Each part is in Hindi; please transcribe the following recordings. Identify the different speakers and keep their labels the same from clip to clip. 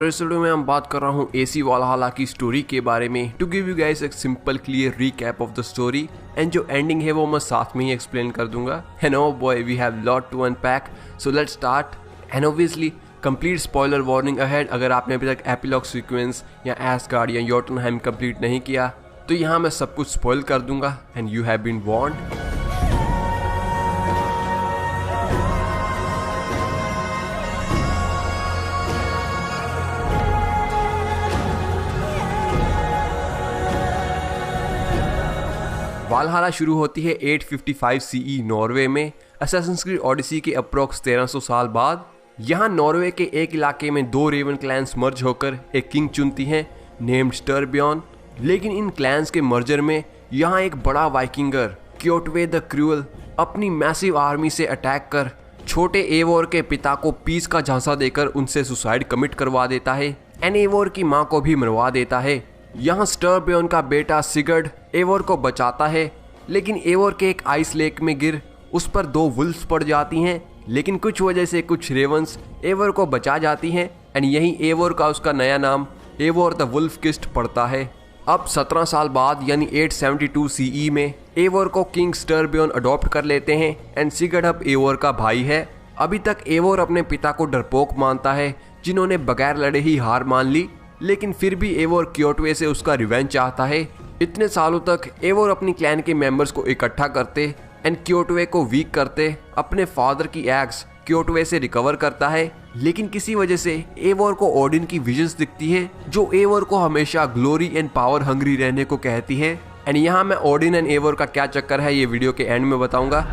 Speaker 1: इस वीडियो में हम बात कर रहा हूँ एसी वालहल्ला की स्टोरी के बारे में टू गिव यू गाइस एक simple clear recap of the story and जो एंडिंग है वो मैं साथ में ही एक्सप्लेन कर दूंगा। And oh boy we have lot to unpack, so let's start. And obviously complete spoiler warning ahead. अगर आपने अभी तक एपिलॉग सीक्वेंस या एस्गार्ड या योटुनहेम कंप्लीट नहीं किया तो यहाँ मैं सब कुछ स्पॉइल कर दूंगा and you have been warned. Valhalla शुरू होती है 855 सीई नॉर्वे में असैसिन्स क्रीड ओडिसी के अप्रॉक्स 1300 साल बाद। यहाँ नॉर्वे के एक इलाके में दो रेवन क्लैंस मर्ज होकर एक किंग चुनती हैं नेम्ड स्टर्बियॉन। लेकिन इन क्लैंस के मर्जर में यहाँ एक बड़ा वाइकिंगर क्योटवे द क्रूअल अपनी मैसिव आर्मी से अटैक कर छोटे एवोर के पिता को पीस का झांसा देकर उनसे सुसाइड कमिट करवा देता है एंड एवोर की माँ को भी मरवा देता है। यहाँ स्टर्बियॉन का बेटा सिगर्ड एवोर को बचाता है, लेकिन एवोर के एक आइस लेक में गिर उस पर दो वुल्फ्स पड़ जाती हैं। लेकिन कुछ वजह से कुछ रेवंस एवोर को बचा जाती हैं एंड यही एवोर का उसका नया नाम एवोर द वुल्फ किस्ट पड़ता है। अब 17 साल बाद यानी 872 सीई में एवोर को किंग स्टर्बियॉन अडॉप्ट कर लेते हैं एंड सिगर्ड अब एवोर का भाई है। अभी तक एवोर अपने पिता को डरपोक मानता है जिन्होंने बगैर लड़े ही हार मान ली, लेकिन फिर भी एवोर क्योटवे से उसका रिवेंज चाहता है। इतने सालों तक एवोर अपनी क्लैन के मेंबर्स को इकट्ठा करते एंड क्योटवे को वीक करते अपने फादर की एक्स क्योटवे से रिकवर करता है। लेकिन किसी वजह से एवोर को ओडिन की विजन्स दिखती है जो एवोर को हमेशा ग्लोरी एंड पावर हंग्री रहने को कहती है। एंड यहाँ मैं ओडिन एंड एवोर का क्या चक्कर है ये वीडियो के एंड में बताऊंगा।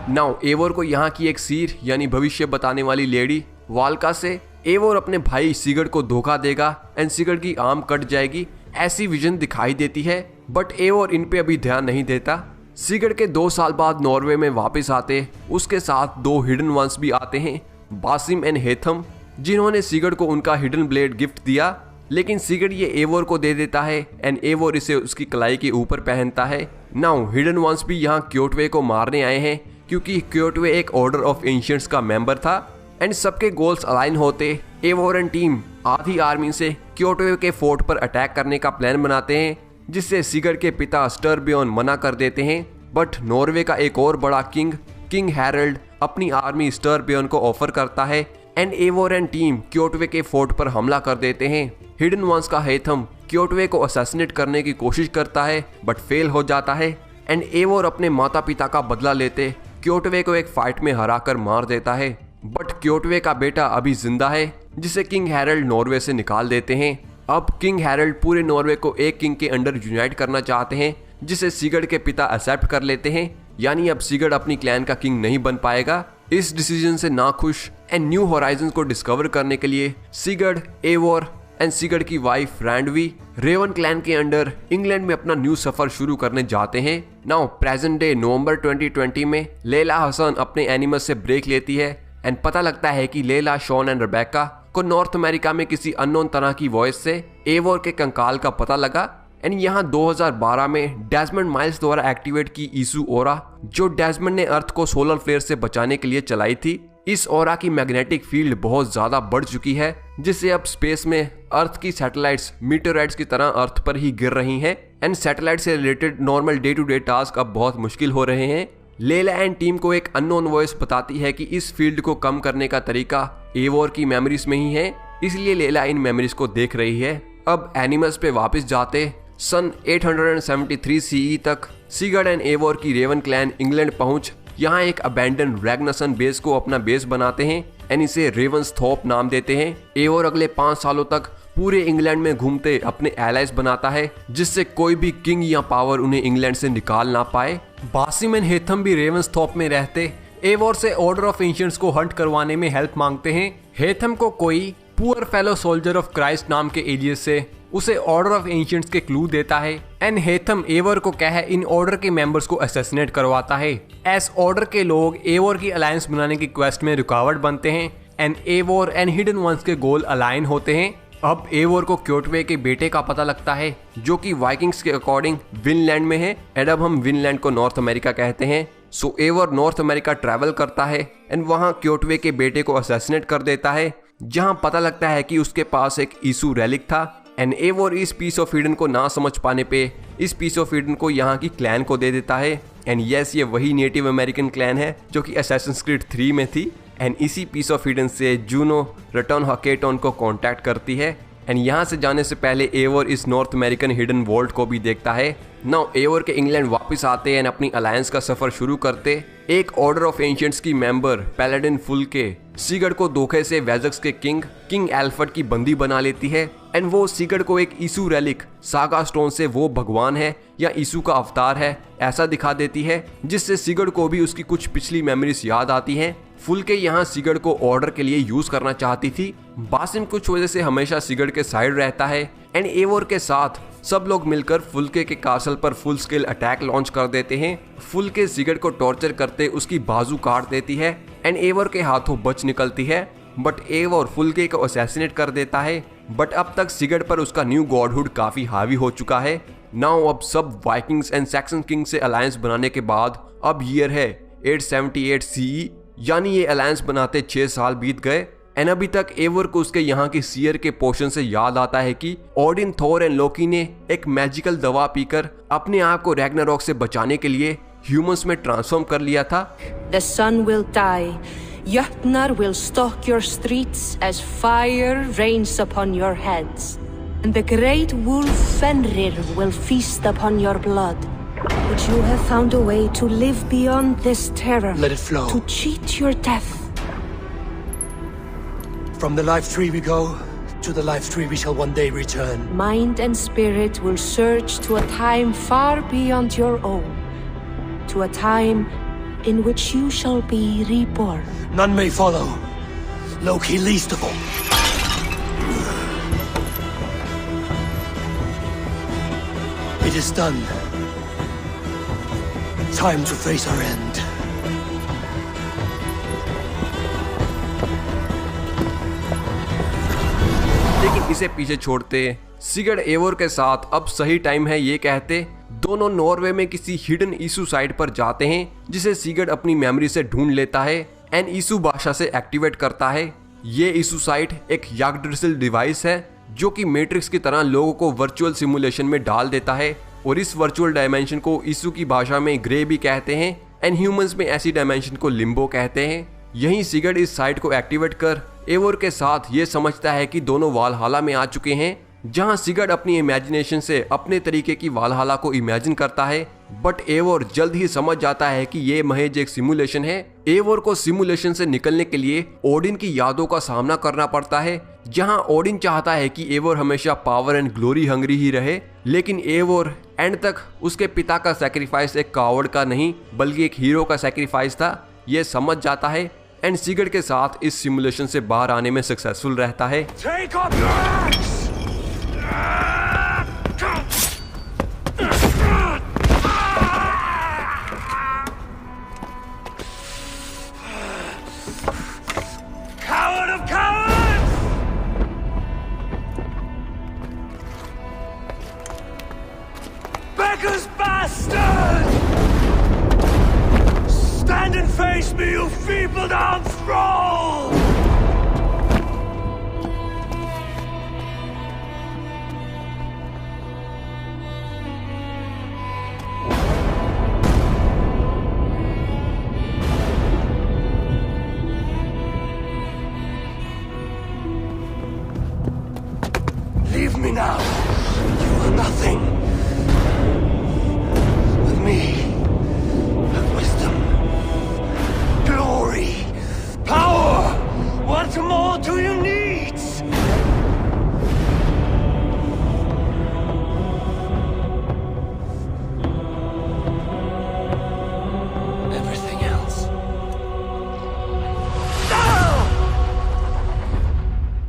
Speaker 1: नाउ एवोर को यहाँ की एक सीर यानी भविष्य बताने वाली लेडी वाल्का से एवोर अपने भाई सिगर्ड को धोखा देगा एंड सिगर्ड की आर्म कट जाएगी ऐसी विजन दिखाई देती है, बट एवोर इन पे अभी ध्यान नहीं देता। सिगर्ड के 2 साल बाद नॉर्वे में वापस आते उसके साथ दो हिडन वंस भी आते हैं बासिम एंड हेथम, जिन्होंने सिगर्ड को उनका हिडन ब्लेड गिफ्ट दिया। लेकिन सिगर्ड ये एवोर को दे देता है एंड एवोर इसे उसकी कलाई के ऊपर पहनता है। नाउ हिडन वंस भी यहाँ क्योटवे को मारने आए हैं क्योंकि क्योटवे एक ऑर्डर ऑफ एंशिएंट्स का मेंबर था एंड सबके गोल्स अलाइन होते एवोर एंड टीम आधी आर्मी से क्योटवे के फोर्ट पर अटैक करने का प्लान बनाते हैं, जिससे सिगर्ड के पिता स्टर्बियॉन मना कर देते हैं। बट नॉर्वे का एक और बड़ा किंग हैरल्ड अपनी आर्मी स्टर्बियॉन को ऑफर करता है एंड एवोर एंड टीम क्योटवे के फोर्ट पर हमला कर देते हैं। हिडन वंस का हेथम क्योटवे को असैसिनेट करने की कोशिश करता है बट फेल हो जाता है एंड एवोर अपने माता पिता का बदला लेते क्योटवे को एक फाइट में हराकर मार देता है। बट क्योटवे का बेटा अभी जिंदा है जिसे किंग हैरल्ड नॉर्वे से निकाल देते हैं। अब किंग हैरल्ड पूरे नॉर्वे को एक किंग के अंडर यूनाइट करना चाहते हैं, जिसे सिगर्ड के पिता एक्सेप्ट कर लेते हैं। यानी अब सिगर्ड अपनी क्लैन का किंग नहीं बन पाएगा। इस डिसीजन से नाखुश एंड न्यू होराइजन्स को डिस्कवर करने के लिए सिगर्ड, एवोर एंड सिगर्ड की वाइफ रैंडवी रेवन क्लैन के अंडर इंग्लैंड में अपना न्यू सफर शुरू करने जाते हैं। नाउ प्रेजेंट डे नवंबर 2020 में लेला हसन अपने एनिमल्स से ब्रेक लेती है एंड पता लगता है कि लेला, शॉन एंड रेबेका को नॉर्थ अमेरिका में किसी अननोन तरह की वॉइस से एवोर के कंकाल का पता लगा। एंड यहाँ 2012 में डेस्मंड माइल्स द्वारा एक्टिवेट की ईसू ओरा जो डेस्मंड ने अर्थ को सोलर फ्लेयर से बचाने के लिए चलाई थी। इस ओरा की मैग्नेटिक फील्ड बहुत ज्यादा बढ़ चुकी है, जिससे अब स्पेस में अर्थ की सैटेलाइट्स मीटेराइट्स की तरह अर्थ पर ही गिर रही हैं एंड सैटेलाइट से related normal day to day task अब बहुत मुश्किल हो रहे हैं। लेला एंड टीम को एक अननोन वॉइस बताती है कि इस फील्ड को कम करने का तरीका एवोर की मेमोरीज में ही है, इसलिए लेला इन मेमोरीज को देख रही है। अब एनिमल्स पे वापस जाते सन 873 सीई तक सिगर्ड एंड एवोर की रेवन क्लैन इंग्लैंड पहुंच यहाँ एक अबैंडन रैग्नसन बेस को अपना बेस बनाते हैं एंड इसे रेवंसथॉर्प नाम देते हैं। एवोर अगले 5 सालों तक पूरे इंग्लैंड में घूमते अपने एलाइज बनाता है, जिससे कोई भी किंग या पावर उन्हें इंग्लैंड से निकाल ना पाए। बासिम एंड हेथम भी रेवंसथॉर्प में रहते एवोर से ऑर्डर ऑफ एंशिएंट्स को हंट करवाने में हेल्प मांगते हैं। हेथम को कोई poor fellow soldier of Christ नाम के एलियस से उसे ऑर्डर ऑफ एंशिएंट्स के क्लू देता है एंड हेथम एवोर को कह इन ऑर्डर के मेंबर्स को असैसिनेट करवाता है। एस ऑर्डर के लोग एवोर की अलायंस बनाने की क्वेस्ट में रुकावट बनते हैं एंड एवोर एंड हिडन वंस के गोल अलाइन होते हैं। अब एवोर को क्योटवे के बेटे का पता लगता है जो कि वाइकिंग्स के अकॉर्डिंग विनलैंड में है एंड अब हम विनलैंड को नॉर्थ अमेरिका कहते हैं। सो एवोर नॉर्थ अमेरिका ट्रैवल करता है एंड वहां क्योटवे के बेटे को असैसिनेट कर देता है, जहां पता लगता है कि उसके पास एक ईसू रेलिक था। एंड एवोर इस पीस ऑफ ईडन को ना समझ पाने पे इस पीस ऑफ ईडन को यहाँ की क्लैन को दे देता है। एंड यस, ये वही नेटिव अमेरिकन क्लैन है जो कि असैसिन्स क्रीड 3 में थी। एंड इसी पीस ऑफ ईडन से जूनो रिटर्न हकेटोन को कांटेक्ट करती है। एंड यहाँ से जाने से पहले एवोर इस नॉर्थ अमेरिकन हिडन वॉल्ट को भी देखता है। नाउ एवोर के इंग्लैंड वापस आते हैं, अपनी अलायंस का सफर शुरू करते। एक ऑर्डर ऑफ एंशिएंट्स की मेंबर पैलाडिन फुल्के सिगर्ड को धोखे से वेजक्स के किंग एल्फर्ड की बंदी बना लेती है। एंड वो सिगर्ड को एक ईसू रेलिक सागा स्टोन से वो भगवान है या ईसू का अवतार है ऐसा दिखा देती है, जिससे सिगर्ड को भी उसकी कुछ पिछली मेमोरीज याद आती हैं। फुल्के यहाँ सिगर्ड को ऑर्डर के लिए यूज करना चाहती थी। बासिम कुछ वजह से हमेशा सिगर्ड के साइड रहता है। एंड एवोर के साथ सब लोग मिलकर फुल्के के कासल पर फुल स्केल अटैक लॉन्च कर देते हैं। फुल्के सिगर्ड को टॉर्चर करते उसकी बाजू काट देती है एंड एवोर के हाथों बच निकलती है। बट एवोर फुल्के को असैसिनेट कर देता है। बट अब तक सिगर्ड पर उसका न्यू गॉडहुड काफी हावी हो चुका है। नाउ अब सब वाइकिंग्स एंड सैक्सन किंग से अलायंस बनाने के बाद अब ईयर है 878 CE, यानी ये अलायंस बनाते 6 साल बीत गए। एंड अभी तक एवोर को उसके यहाँ के सीयर के पोर्शन से याद आता है कि ओडिन, थोर एंड लोकी ने एक मैजिकल दवा पीकर अपने आप को रैग्नारॉक से बचाने के लिए ह्यूमंस में ट्रांसफॉर्म कर लिया था।
Speaker 2: The sun will die. Jötnar will stalk your streets as fire rains upon your heads. And the great wolf Fenrir will feast upon your blood. But you have found a way to live beyond this terror.
Speaker 3: Let it flow.
Speaker 2: To cheat your death.
Speaker 3: From the life tree we go, to the life tree we shall one day return.
Speaker 2: Mind and spirit will surge to a time far beyond your own. To a time in which you shall be reborn.
Speaker 3: None may follow. Loki least of all. It is done. Time to face our end.
Speaker 1: लेकिन इसे पीछे छोड़ते सिगर्ड एवोर के साथ अब सही टाइम है ये कहते दोनों नॉर्वे में किसी हिडन ईसू साइट पर जाते हैं, जिसे सिगर्ड अपनी मेमोरी से ढूंढ लेता है एंड ईसू भाषा से एक्टिवेट करता है। ये ईसू साइट एक यागड्रिसल डिवाइस है जो कि मैट्रिक्स की तरह लोगों को वर्चुअल सिमुलेशन में डाल देता है। और इस वर्चुअल डायमेंशन को ईसू की भाषा में ग्रे भी कहते हैं एंड ह्यूमंस में ऐसी डायमेंशन को लिम्बो कहते हैं। यहीं सिगर्ड इस साइट को एक्टिवेट कर एवोर के साथ ये समझता है कि दोनों वालहाला में आ चुके हैं, जहां सिगर्ड अपनी इमेजिनेशन से अपने तरीके की वालहाला को इमेजिन करता है। बट एवोर जल्द ही समझ जाता है कि ये महज एक सिमुलेशन है। एवोर को सिमुलेशन से निकलने के लिए ओडिन की यादों का सामना करना पड़ता है, जहां ओडिन चाहता है कि एवोर हमेशा पावर एंड ग्लोरी हंग्री ही रहे। लेकिन एवोर एंड तक उसके पिता का सैक्रिफाइस एक कावर्ड का नहीं बल्कि एक हीरो का सैक्रिफाइस था, ये समझ जाता है एंड सिगर्ड के साथ इस सिमुलेशन से बाहर आने में सक्सेसफुल रहता है।
Speaker 3: Take up your axe! Coward of cowards! Beggar's bastard! Stand and face me, you feeble-down thrall! Leave me now. You are nothing. With me, have wisdom, glory, power. What more do you need? Everything else.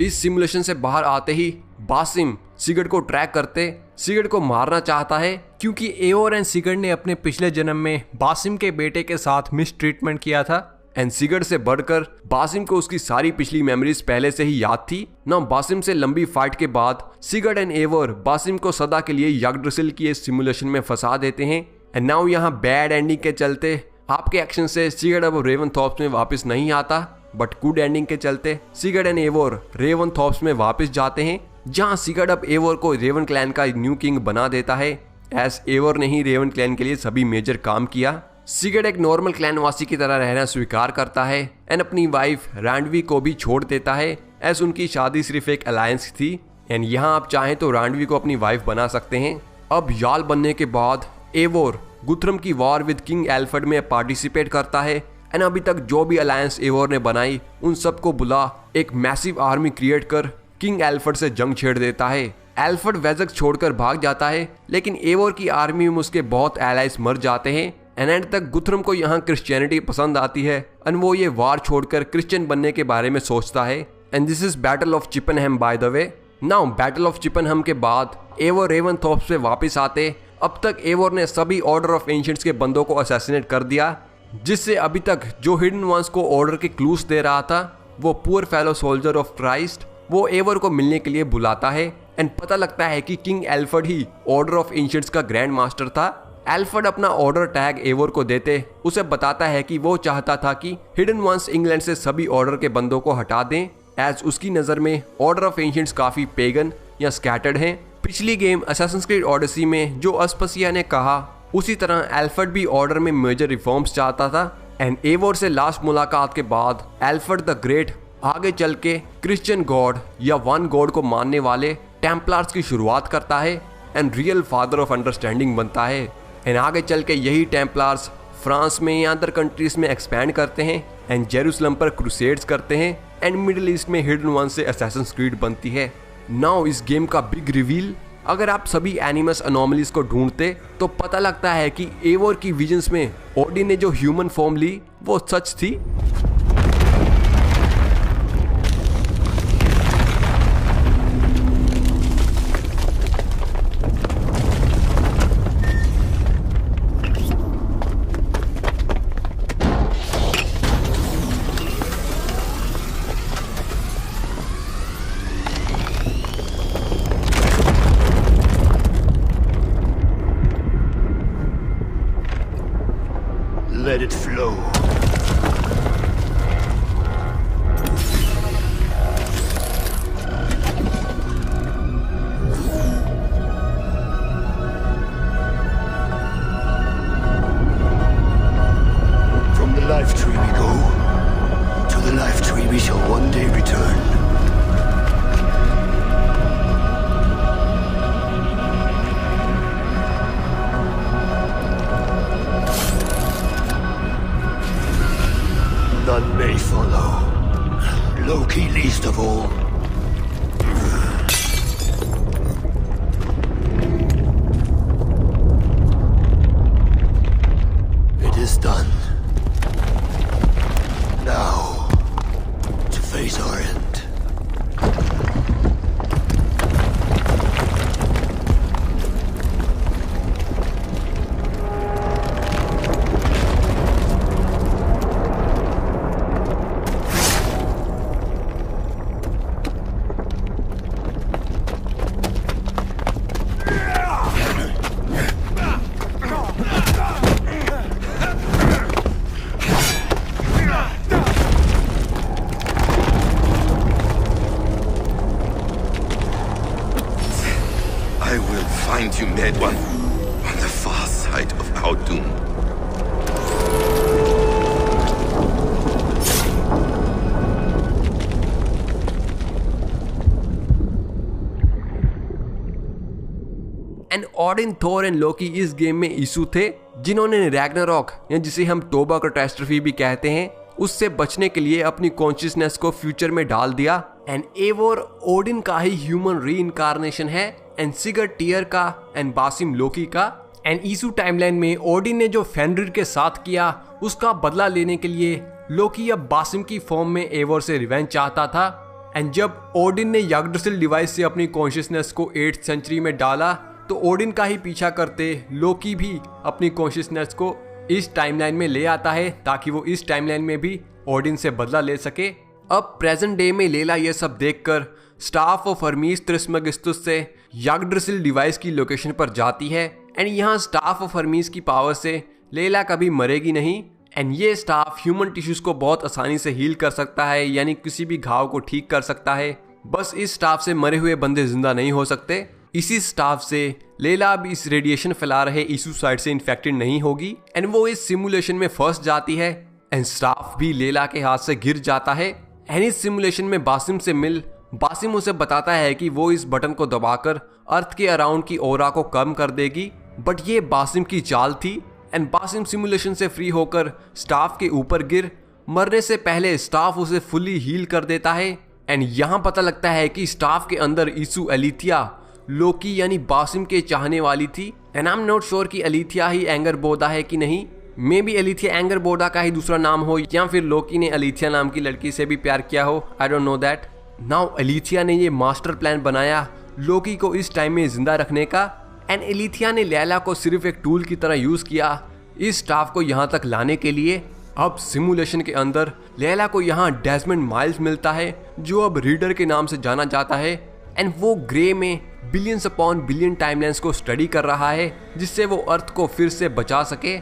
Speaker 1: इस सिमुलेशन से बाहर आते ही बासिम सिगर्ड को ट्रैक करते सिगर्ड को मारना चाहता है, क्योंकि एवोर एंड सिगर्ड ने अपने पिछले जन्म में बासिम के बेटे के साथ मिस ट्रीटमेंट किया था। एंड सिगर्ड से बढ़कर बासिम को उसकी सारी पिछली मेमोरीज पहले से ही याद थी ना। बासिम से लंबी फाइट के बाद सिगर्ड एंड एवोर बासिम को सदा के लिए यागड्रिसल की इस सिमुलेशन में फंसा देते हैं। एंड नाउ यहाँ बैड एंडिंग के चलते आपके एक्शन से सिगर्ड अब रेवनथॉर्प्स में वापस नहीं आता। बट गुड एंडिंग के चलते सिगर्ड एंड एवोर रेवनथॉर्प्स में वापस जाते हैं, जहां सिगर्ड अब एवोर को रेवन क्लैन का न्यू किंग बना देता है, एज एवोर ने ही रेवन क्लैन के लिए सभी मेजर काम किया। सिगर्ड एक नॉर्मल क्लैन वासी की तरह रहना स्वीकार करता है एंड अपनी वाइफ रांडवी को भी छोड़ देता है, एज उनकी शादी सिर्फ एक अलायंस थी एंड यहाँ आप चाहें तो रांडवी को अपनी वाइफ बना सकते हैं। अब याल बनने के बाद एवोर गुथरम की वॉर विद किंग एल्फ्रेड में पार्टिसिपेट करता है एंड अभी तक जो भी अलायंस एवोर ने बनाई उन सबको बुला एक मैसिव आर्मी क्रिएट कर किंग एल्फ्रेड से जंग छेड़ देता है। एल्फ्रेड वेजक छोड़कर भाग जाता है, लेकिन एवोर की आर्मी में उसके बहुत एलाइज मर जाते हैं एंड एंड तक गुथरम को यहाँ क्रिश्चियनिटी पसंद आती है एंड वो ये वार छोड़कर क्रिश्चियन बनने के बारे में सोचता है। And this is battle of Chippenham by the way. Now battle of Chippenham के बाद एवोर रेवनथॉर्प्स से वापस आते। अब तक एवोर ने सभी ऑर्डर ऑफ एंशिएंट्स के बंदों को असैसिनेट कर दिया, जिससे अभी तक जो हिडन वंस को ऑर्डर के क्लूज दे रहा था वो poor fellow soldier of Christ वो एवोर को मिलने के लिए बुलाता है एंड पता लगता है कि किंग एल्फ्रेड ही ऑर्डर ऑफ एंशिएंट्स का ग्रैंड मास्टर था। एल्फ्रेड अपना ऑर्डर टैग एवोर को देते उसे बताता है कि वो चाहता था कि हिडन वंस इंग्लैंड से सभी ऑर्डर के बंदों को हटा दें, एज उसकी नज़र में ऑर्डर ऑफ एंशिएंट्स काफ़ी पेगन या स्कैटर्ड हैं। पिछली गेम असैसिन्स क्रीड ओडिसी में जो अस्पसिया ने कहा उसी तरह एल्फ्रेड भी ऑर्डर में मेजर रिफॉर्म्स चाहता था एंड एवोर से लास्ट मुलाकात के बाद एल्फ्रेड द ग्रेट आगे चल के क्रिश्चियन गॉड या वन गॉड को मानने वाले टेम्पलार्स की शुरुआत करता है and real father of understanding बनता है एंड आगे चल के यही टेम्पलार्स फ्रांस में या अदर कंट्रीज में एक्सपैंड करते हैं एंड जेरूसलम पर क्रूसेड्स करते हैं एंड मिडिल ईस्ट में हिडन वन से असैसिन्स क्रीड बनती है। नाउ इस गेम का बिग रिवील, अगर आप सभी एनिमस अनोमलीज को ढूंढते तो पता लगता है कि एवोर की विजन्स में ओडिन ने जो ह्यूमन फॉर्म ली वो सच थी।
Speaker 3: Let it flow. From the life tree we go, to the life tree we shall one day return. None may follow. Loki least of all. It is done. Now, to face our end.
Speaker 4: I will find you, Dead One, on the far side of our doom.
Speaker 1: And Odin, Thor and Loki इस गेम में इशू थे जिन्होंने रैग्नारॉक या जिसे हम टोबा कैटास्ट्रॉफी भी कहते हैं उससे बचने के लिए अपनी कॉन्शियसनेस को फ्यूचर में डाल दिया। एंड एवोर ओडिन का ही ह्यूमन री इनकारनेशन है एंड सिगर्ड टियर का एंड बासिम लोकी का। एंड ईसू टाइमलाइन में ओडिन ने जो फेनरिर के साथ किया उसका बदला लेने के लिए लोकी अब बासिम की फॉर्म में एवोर से रिवेंज चाहता था। एंड जब ओडिन ने यग्ड्रासिल डिवाइस से अपनी कॉन्शियसनेस को 8th सेंचुरी में डाला तो ओडिन का ही पीछा करते लोकी भी अपनी कॉन्शियसनेस को इस टाइमलाइन में ले आता है ताकि वो इस टाइमलाइन में भी ओडिन से बदला ले सके। अब प्रेजेंट डे में लेला ये सब देखकर स्टाफ ऑफ हर्मीस त्रिस्मेगिस्टुस से यग्ड्रासिल डिवाइस की लोकेशन पर जाती है एंड यहाँ स्टाफ ऑफ हर्मीस की पावर से लेला कभी मरेगी नहीं एंड ये स्टाफ ह्यूमन टिश्यूज को बहुत आसानी से हील कर सकता है, यानी किसी भी घाव को ठीक कर सकता है। बस इस स्टाफ से मरे हुए बंदे जिंदा नहीं हो सकते। इसी स्टाफ से लैला अब इस रेडिएशन फैला रहे ईसूसाइड से इन्फेक्टेड नहीं होगी एंड वो इस सिमुलेशन में फंस जाती है एंड स्टाफ भी लैला के हाथ से गिर जाता है। एंड इस सिमुलेशन में बासिम से मिल बासिम उसे बताता है कि वो इस बटन को दबाकर अर्थ के अराउंड की ऑरा को कम कर देगी, बट ये बासिम की चाल थी एंड बासिम सिमुलेशन से फ्री होकर स्टाफ के ऊपर गिर मरने से पहले स्टाफ उसे फुली हील कर देता है। एंड यहाँ पता लगता है कि स्टाफ के अंदर ईसू एलिथिया लोकी यानी बासिम के चाहने वाली थी and I am not sure कि एलिथिया ही एंगर बोदा है कि नहीं। मे बी एलिथिया एंगर बोदा का ही दूसरा नाम हो या फिर लोकी ने एलिथिया नाम की लड़की से भी प्यार किया हो, I don't know that. Now Aletheia ने ये मास्टर प्लान बनाया लोकी को इस टाइम में जिंदा रखने का एंड एलिथिया ने लैला को सिर्फ एक टूल की तरह यूज किया इस स्टाफ को यहाँ तक लाने के लिए। अब सिमुलेशन के अंदर लैला को यहाँ डेस्मंड माइल्स मिलता है जो अब रीडर के नाम से जाना जाता है एंड वो ग्रे में बिलियंस अपॉन बिलियन टाइमलाइंस को स्टडी कर रहा है जिससे वो अर्थ को फिर से बचा सके।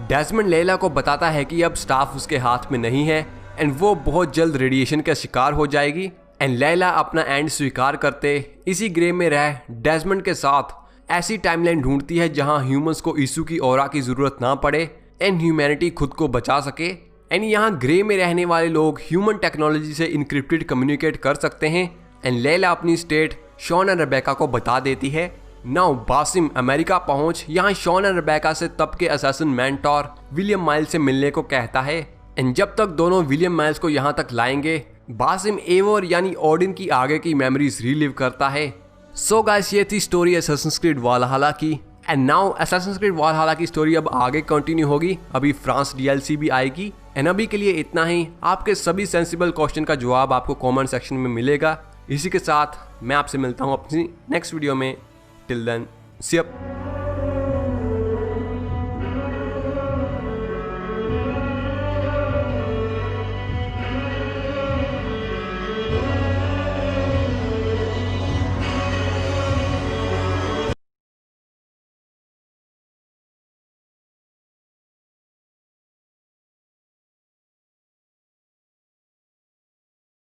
Speaker 1: डेस्मंड लैला को बताता है कि अब स्टाफ उसके हाथ में नहीं है एंड वो बहुत जल्द रेडिएशन का शिकार हो जाएगी एंड लैला अपना एंड स्वीकार करते इसी ग्रे में रह डेस्मंड के साथ ऐसी टाइमलाइन ढूंढती है जहां ह्यूमंस को ईसू की ऑरा की जरूरत ना पड़े एंड ह्यूमैनिटी खुद को बचा सके। एंड यहाँ ग्रे में रहने वाले लोग ह्यूमन टेक्नोलॉजी से इनक्रिप्टेड कम्युनिकेट कर सकते हैं एंड लैला अपनी स्टेट शॉन एंड रेबेका को बता देती है। नाउ बासिम अमेरिका पहुंच यहाँ शॉन एंड रेबेका से तब के असैसिन मेंटोर विलियम माइल्स से मिलने को कहता है एंड जब तक दोनों विलियम माइल्स को यहाँ तक लाएंगे बासिम एवोर यानी ओडिन की आगे की मेमोरीज रीलिव करता है। सो गाइस ये थी स्टोरी असैसिन्स क्रीड वालहल्ला की एंड नाउ असैसिन्स क्रीड वालहल्ला की स्टोरी अब आगे कंटिन्यू होगी। अभी फ्रांस डीएलसी भी आएगी एंड अभी के लिए इतना ही। आपके सभी सेंसिबल क्वेश्चन का जवाब आपको कमेंट सेक्शन में मिलेगा। इसी के साथ मैं आपसे मिलता हूँ अपनी नेक्स्ट वीडियो में। Till then see you.